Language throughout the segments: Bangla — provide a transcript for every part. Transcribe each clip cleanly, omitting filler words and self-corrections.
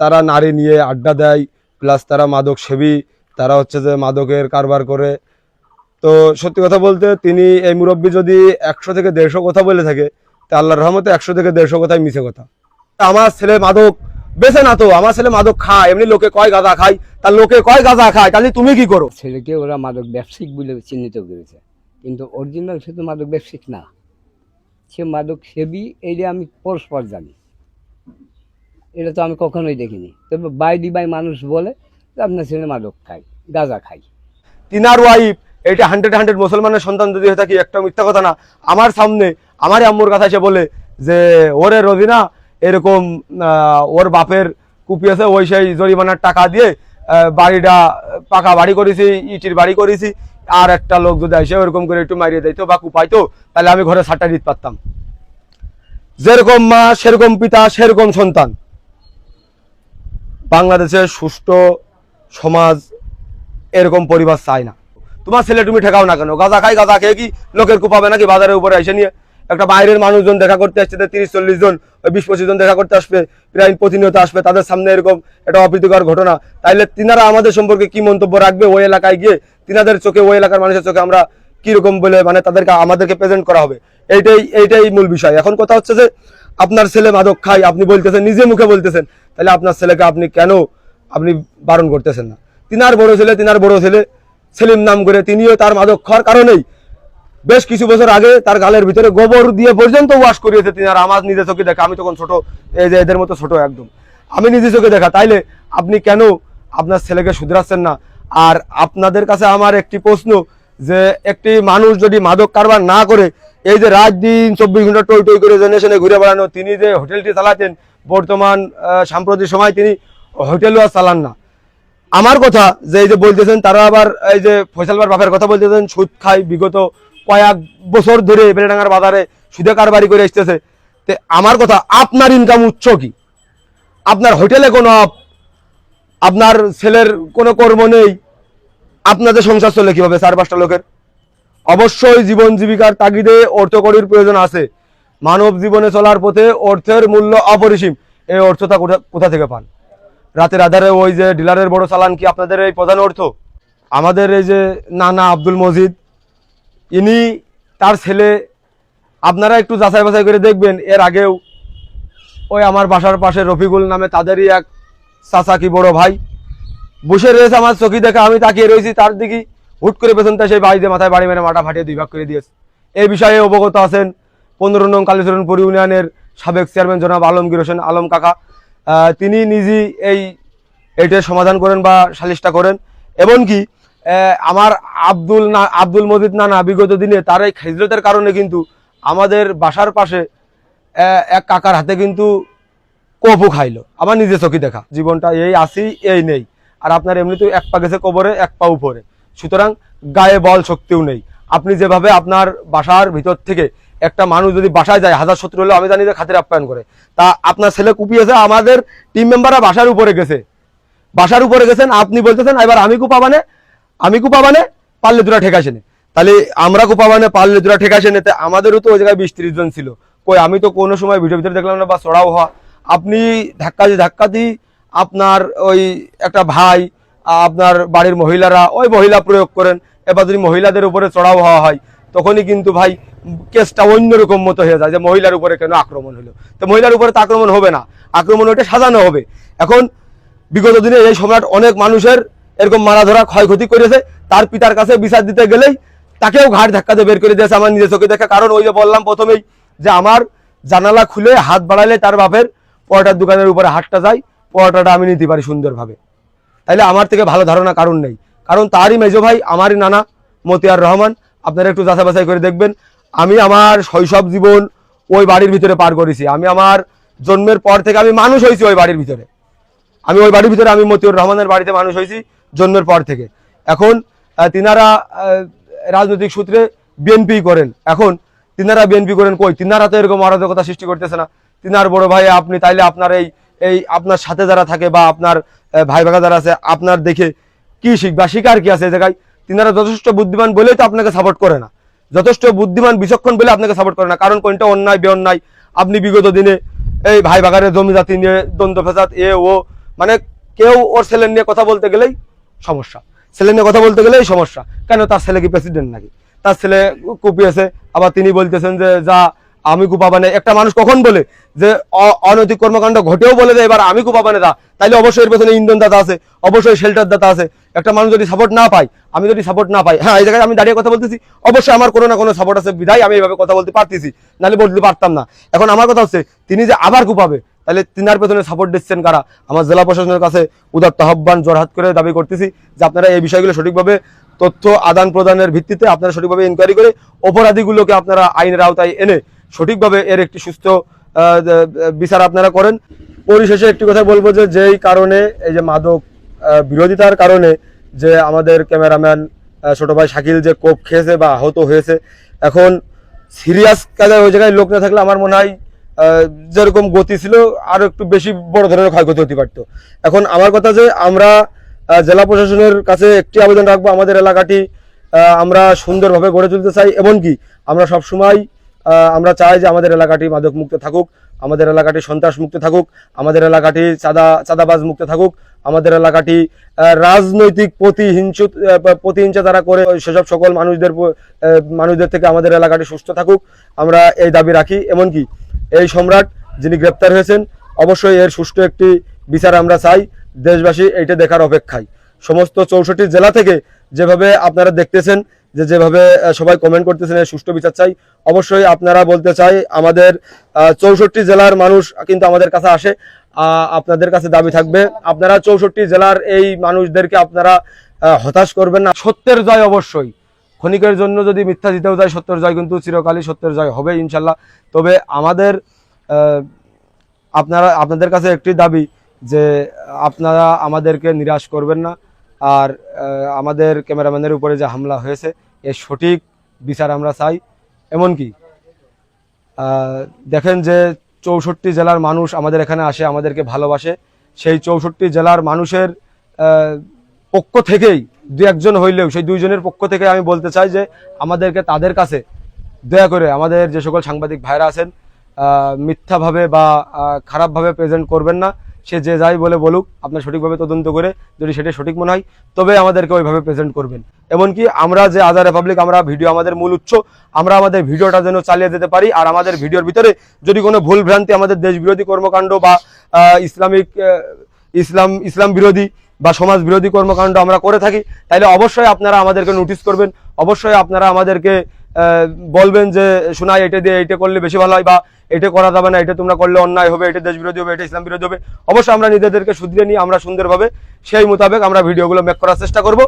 তারা নারী নিয়ে আড্ডা দেয়, প্লাস তারা মাদক সেবী, তারা হচ্ছে যে মাদকের কারবার করে। তো সত্যি কথা বলতে তিনি এই মুরব্বী যদি 100 থেকে 150 কথা বলে থাকে, তা আল্লাহর রহমতে 100 থেকে 150 কথাই মিছে কথা। আমার ছেলে মাদক বেছে না, তো আমার ছেলে মাদক খায়, এমনি লোকে কয় গাঁজা খায়, তার লোকে কয় গাঁজা খায়, তাহলে তুমি কি করো? ছেলেকে ওরা মাদক ব্যবসায়িক বলে চিহ্নিত করেছে, কিন্তু অরিজিনাল সে তো মাদক ব্যবসায়িক না, সে মাদক সেবী। এইটা আমি পরস্পর জানি, এটা তো আমি কখনোই দেখিনি। তবে বাই মানুষ বলে যে আপনার ছেলে মাদক খায়, গাঁজা খায়। তিনার ওয়াইফ, এটা 100 মুসলমানের সন্তান যদি হয়ে থাকি, একটা মিথ্যা কথা না। আমার সামনে আমার আম্মুর কথা এসে বলে যে ওরে রবিনা এরকম ওর বাপের কুপিয়েছে, ওই সেই জরিমানার টাকা দিয়ে বাড়িটা পাকা বাড়ি করেছি, ইটির বাড়ি করেছি, আর একটা লোক যদি এসে ওরকম করে একটু মারিয়ে দিত বা কুপাইতো, তাহলে আমি ঘরে সারটা দিতে পারতাম। যেরকম মা সেরকম পিতা সেরকম সন্তান। বাংলাদেশের সুষ্ঠু সমাজ এরকম পরিবার চাই না। তোমার ছেলে তুমি ঠেকাও না কেন? গাঁজা খাই, গাঁজা খেয়ে কি লোকের কুপাবে নাকি? বাজারের উপরে এসে নিয়ে একটা বাইরের মানুষজন দেখা করতে আসছে, 30-40 জন, 20-25 জন দেখা করতে আসবে, প্রায় প্রতিনিয়ত আসবে, তাদের সামনে এরকম একটা অপ্রীতিকর ঘটনা, তাইলে তিনারা আমাদের সম্পর্কে কি মন্তব্য রাখবে? ওই এলাকায় গিয়ে তিনাদের চোখে, ওই এলাকার মানুষের চোখে আমরা কিরকম বলে মানে তাদেরকে আমাদেরকে প্রেজেন্ট করা হবে? এইটাই মূল বিষয়। এখন কথা হচ্ছে যে আপনার ছেলে মাদক খায়, আপনি বলতেছেন, নিজে মুখে বলতেছেন, তাহলে আপনার ছেলেকে আপনি কেন বারণ করতেছেন না? তিনার বড় ছেলে সেলিম নাম করে, তিনিও তার মাদক খাওয়ার কারণেই বেশ কিছু বছর আগে তার গালের ভিতরে গোবর দিয়ে পর্যন্ত ওয়াশ করিয়েছে তিনারা। আমার নিজে চোখে দেখা, আমি তখন ছোট, এই যে এদের মতো ছোট একদম, আমি নিজে চোখে দেখা। তাইলে আপনি কেন আপনার ছেলেকে শুধরাচ্ছেন না? আর আপনাদের কাছে আমার একটি প্রশ্ন, যে একটি মানুষ যদি মাদক কারবার না করে, এই যে রাত দিন 24 ঘন্টা টই টই করে জেনে ঘুরে বেড়ানো, তিনি যে হোটেলটি চালাতেন, বর্তমান সাম্প্রতিক সময় তিনি হোটেলও আর চালান না। আমার কথা যে এই যে বলতেছেন, তারা আবার এই যে ফয়সালবার বাপের কথা বলতেছেন, সুদ খায়, বিগত কয়েক বছর ধরে বেলেডাঙ্গার বাজারে সুদে কারবারি করে আসতেছে। তে আমার কথা, আপনার ইনকাম উচ্চ কি? আপনার হোটেলে কোনো, আপনার ছেলের কোনো কর্ম নেই, আপনাদের সংসার চলে কিভাবে 4-5টা লোকের? অবশ্যই জীবন জীবিকার তাগিদে অর্থকড়ির প্রয়োজন আছে। মানব জীবনে চলার পথে অর্থের মূল্য অপরিসীম। এই অর্থটা কোথা থেকে পান? রাতের আধারে ওই যে ডিলারের বড় চালান কি আপনাদের এই প্রধান অর্থ? আমাদের এই যে নানা আব্দুল মজিদ, ইনি, তার ছেলে, আপনারা একটু যাচাই বাছাই করে দেখবেন, এর আগেও ওই আমার বাসার পাশে রফিকুল নামে তাদেরই এক চাচা কি বড় ভাই বসে রয়েছে, আমার চোখে দেখা, আমি তাকিয়ে রয়েছি তার দিকে, হুট করে পেছনটা সেই বাড়িতে মাথায় বাড়ি মেরে মাথা ফাটিয়ে 2 ভাগ করে দিয়েছে। এই বিষয়ে অবগত আছেন 15 নং কালীচরণপুর ইউনিয়নের সাবেক চেয়ারম্যান জনাব আলমগীর হোসেন আলম কাকা। তিনি নিজেই এইটার সমাধান করেন বা সালিশটা করেন। এমনকি আমার আব্দুল মজিদ নানা বিগত দিনে তার এই খেজরতের কারণে কিন্তু আমাদের বাসার পাশে এক কাকার হাতে কিন্তু কফু খাইলো, আমার নিজে চোখে দেখা। জীবনটা এই আসি এই নেই, আর আপনার এমনিতেও 1 পা গেছে কবরে, 1 পা উপরে, সুতরাং গায়ে বল শক্তিও নেই। আপনি যেভাবে আপনার বাসার ভিতর থেকে একটা মানুষ যদি বাসায় যায়, 1000 শত্রু হলেও আমি জানি যে খাতির আপ্যায়ন করে, তা আপনার ছেলে কুপিয়েছে, আমাদের টিম মেম্বাররা বাসার উপরে গেছেন, আপনি বলতেছেন এবার আমি কুপাবানে পারলে দুরা ঠেকাইছেন, তাহলে আমরা কুপাবানে পারলে দুরা ঠেকাইছেন। এতে আমাদেরও তো ওই জায়গায় 20-30 জন ছিল, কই আমি তো কোনো সময় ভিডিও ভিতরে দেখলাম না, বা চড়াও হওয়া। আপনি ধাক্কা দিই, আপনার ওই একটা ভাই, আপনার বাড়ির মহিলারা ওই মহিলা প্রয়োগ করেন, এবার যদি মহিলাদের উপরে চড়াও হওয়া হয়, তখনই কিন্তু ভাই কেসটা অন্যরকম মতো হয়ে যায়, যে মহিলার উপরে কেন আক্রমণ হলো। তো মহিলার উপরে তো আক্রমণ হবে না, আক্রমণ ওইটা সাজানো হবে। এখন বিগত দিনে এই সম্রাট অনেক মানুষের এরকম মারা ধরা ক্ষয়ক্ষতি করেছে, তার পিতার কাছে বিচার দিতে গেলেই তাকেও ঘাট ধাক্কা দিয়ে বের করে দিয়েছে, আমার নিজের চোখে দেখা। কারণ ওই যে বললাম প্রথমেই, যে আমার জানালা খুলে হাত বাড়াইলে তার বাপের পরোটার দোকানের উপরে হাতটা যায়, পরোটাটা আমি নিতে পারি সুন্দরভাবে। তাইলে আমার থেকে ভালো ধারণা কারণ নেই, কারণ তারই মেজো ভাই, আমারই নানা মতিয়ার রহমান। আপনারা একটু যাচাই বাছাই করে দেখবেন, আমি আমার শৈশব জীবন ওই বাড়ির ভিতরে পার করেছি। আমি আমার জন্মের পর থেকে আমি মানুষ হয়েছি ওই বাড়ির ভিতরে, আমি মতিউর রহমানের বাড়িতে মানুষ হয়েছি জন্মের পর থেকে। এখন তিনারা রাজনৈতিক সূত্রে বিএনপি করেন, এখন তিনারা বিএনপি করেন কই? তিনারা তো এরকম অরাজকতা সৃষ্টি করতেছে না। তিনার বড় ভাই আপনি, তাইলে আপনার এই আপনার সাথে যারা থাকে বা আপনার ভাই ভাগা যারা আছে, আপনার দেখে কি শিখবা? শিকার কি আছে এই জায়গায়? তিনারা যথেষ্ট বুদ্ধিমান বলেই তো আপনাকে সাপোর্ট করে না, যথেষ্ট বুদ্ধিমান বিচক্ষণ বলে আপনাকে সাপোর্ট করে না। কারণ কোনটা অন্যায় বেঅন্যায় আপনি বিগত দিনে এই ভাই ভাগারের জমি জাতি নিয়ে দ্বন্দ্ব ফেসাদ, ও মানে কেউ ওর ছেলে নিয়ে কথা বলতে গেলেই সমস্যা, ছেলে নিয়ে কথা বলতে গেলেই সমস্যা। কেন, তার ছেলে কি প্রেসিডেন্ট নাকি? তার ছেলে কুপিয়েছে, আবার তিনি বলতেছেন যে যা আমি কুপাবানে। একটা মানুষ কখন বলে যে অনৈতিক কর্মকাণ্ড ঘটেও বলে যে এবার আমি কুপাবানে দা, তাইলে অবশ্যই এর পেছনে ইন্ধন দাতা আছে, অবশ্যই শেল্টার দাতা আছে। একটা মানুষ যদি সাপোর্ট না পায়, আমি যদি সাপোর্ট না পাই, হ্যাঁ এই জায়গায় আমি দাঁড়িয়ে কথা বলতেছি, অবশ্যই আমার কোনো না কোনো সাপোর্ট আছে বিধায় আমি এইভাবে কথা বলতে পারতেছি, নাহলে বলতে পারতাম না। এখন আমার কথা হচ্ছে তিনি যে আবার কুপাবে, তাহলে তিনার পেছনে সাপোর্ট দিচ্ছেন কারা? আমার জেলা প্রশাসনের কাছে উদাত্ত আহ্বান জোরহাত করে দাবি করতেছি যে আপনারা এই বিষয়গুলো সঠিকভাবে তথ্য আদান প্রদানের ভিত্তিতে আপনারা সঠিকভাবে ইনকোয়ারি করে অপরাধীগুলোকে আপনারা আইনের আওতায় এনে সঠিকভাবে এর একটি সুস্থ বিচার আপনারা করেন। পরিশেষে একটি কথা বলবো যে যেই কারণে এই যে মাদক বিরোধিতার কারণে যে আমাদের ক্যামেরাম্যান ছোট ভাই শাকিল যে কোপ খেয়েছে বা আহত হয়েছে, এখন সিরিয়াস কাজে ওই জায়গায় লোক না থাকলে আমার মনে হয় যেরকম গতি ছিল আরো একটু বেশি বড় ধরনের ক্ষয়ক্ষতি হতে পারতো। এখন আমার কথা যে আমরা জেলা প্রশাসনের কাছে একটি আবেদন রাখবো, আমাদের এলাকাটি আমরা সুন্দরভাবে গড়ে তুলতে চাই, এমনকি আমরা সবসময় আমরা চাই যে আমাদের এলাকাটি মাদক মুক্ত থাকুক, আমাদের এলাকাটি সন্ত্রাস মুক্ত থাকুক, আমাদের এলাকাটি চাঁদাবাজ মুক্ত থাকুক, আমাদের এলাকাটি রাজনৈতিক প্রতিহিংসা যারা করে সেসব সকল মানুষদের থেকে আমাদের এলাকাটি সুস্থ থাকুক, আমরা এই দাবি রাখি। এমনকি এই সম্রাট যিনি গ্রেপ্তার হয়েছেন, অবশ্যই এর সুষ্ঠু একটি বিচার আমরা চাই। দেশবাসী এইটা দেখার অপেক্ষায়। সমস্ত 64 জেলা থেকে যেভাবে আপনারা দেখতেছেন, যেভাবে সবাই কমেন্ট করতেছেন এর সুষ্ঠু বিচার চাই, অবশ্যই আপনারা বলতে চাই আমাদের 64 জেলার মানুষ কিন্তু আমাদের কাছে আসে। আপনাদের কাছে দাবি থাকবে আপনারা 64 জেলার এই মানুষদেরকে আপনারা হতাশ করবেন না। সত্যের জয় অবশ্যই, ক্ষণিকের জন্য যদি মিথ্যা জিতেও যায়, সত্যের জয় কিন্তু চিরকালই সত্যের জয় হবে ইনশাল্লাহ। তবে আমাদের আপনাদের কাছে একটি দাবি যে আপনারা আমাদেরকে নিরাশ করবেন না, আর আমাদের ক্যামেরাম্যানের উপরে যে হামলা হয়েছে এর সঠিক বিচার আমরা চাই। এমনকি দেখেন যে 64 জেলার মানুষ আমাদের এখানে আসে, আমাদেরকে ভালোবাসে। সেই 64 জেলার মানুষের পক্ষ থেকেই দু একজন হইলেও সেই দুইজনের পক্ষ থেকে আমি বলতে চাই যে আমাদেরকে তাদের কাছে দয়া করে আমাদের যে সকল সাংবাদিক ভাইরা আছেন মিথ্যাভাবে বা খারাপভাবে প্রেজেন্ট করবেন না। সে যে যাই বলে বলুক, আপনার সঠিকভাবে তদন্ত করে যদি সেটা সঠিক মনে হয় তবে আমাদেরকে ওইভাবে প্রেজেন্ট করবেন। এমনকি আমরা যে আজাদ রিপাবলিক, আমরা ভিডিও আমাদের মূল উৎস, আমরা আমাদের ভিডিওটা যেন চালিয়ে যেতে পারি। আর আমাদের ভিডিওর ভিতরে যদি কোনো ভুল ভ্রান্তি, আমাদের দেশ বিরোধী কর্মকাণ্ড বা ইসলাম বিরোধী বা সমাজ বিরোধী কর্মকাণ্ড আমরা করে থাকি, তাহলে অবশ্যই আপনারা আমাদেরকে নোটিশ করবেন, অবশ্যই আপনারা আমাদেরকে বলবেন যে শোনা এটা দিয়ে এটা করলে বেশি ভালো হয়, বা এটা করা যাবে না, এটা তোমরা করলে অন্যায় হবে, এটা দেশ বিরোধী হবে, এটা ইসলাম বিরোধী হবে। অবশ্যই আমরা নিজেদেরকে শুধরিয়ে নিয়ে আমরা সুন্দরভাবে সেই মোতাবেক আমরা ভিডিওগুলো মেক করার চেষ্টা করব।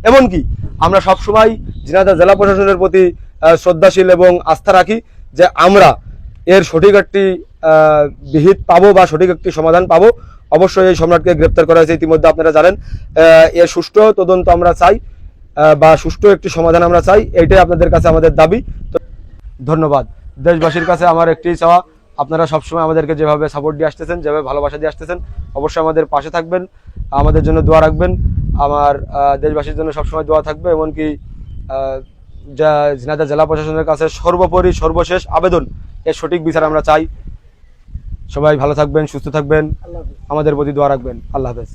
এমনকি আমরা সবসময় ঝিনাইদহ জেলা প্রশাসনের প্রতি শ্রদ্ধাশীল এবং আস্থা রাখি যে আমরা এর সঠিক একটি বিহিত পাবো বা সঠিক একটি সমাধান পাবো। অবশ্যই এই সম্রাটকে গ্রেপ্তার করা হয়েছে ইতিমধ্যে, আপনারা জানেন। এর সুষ্ঠু তদন্ত আমরা চাই বা সুষ্ঠু একটি সমাধান আমরা চাই, এইটাই আপনাদের কাছে আমাদের দাবি। তো ধন্যবাদ। দেশবাসীর কাছে আমার একটি চাওয়া, আপনারা সবসময় আমাদেরকে যেভাবে সাপোর্ট দিয়ে আসতেছেন, যেভাবে ভালোবাসা দিয়ে আসতেছেন, অবশ্যই আমাদের পাশে থাকবেন, আমাদের জন্য দোয়া রাখবেন। আমার দেশবাসীর জন্য সবসময় দোয়া থাকবে। এমনকি ঝিনাইদহ জেলা প্রশাসনের কাছে সর্বোপরি সর্বশেষ আবেদন, এর সঠিক বিচার আমরা চাই। সবাই ভালো থাকবেন, সুস্থ থাকবেন, আমাদের প্রতি দোয়া রাখবেন। আল্লাহ হাফেজ।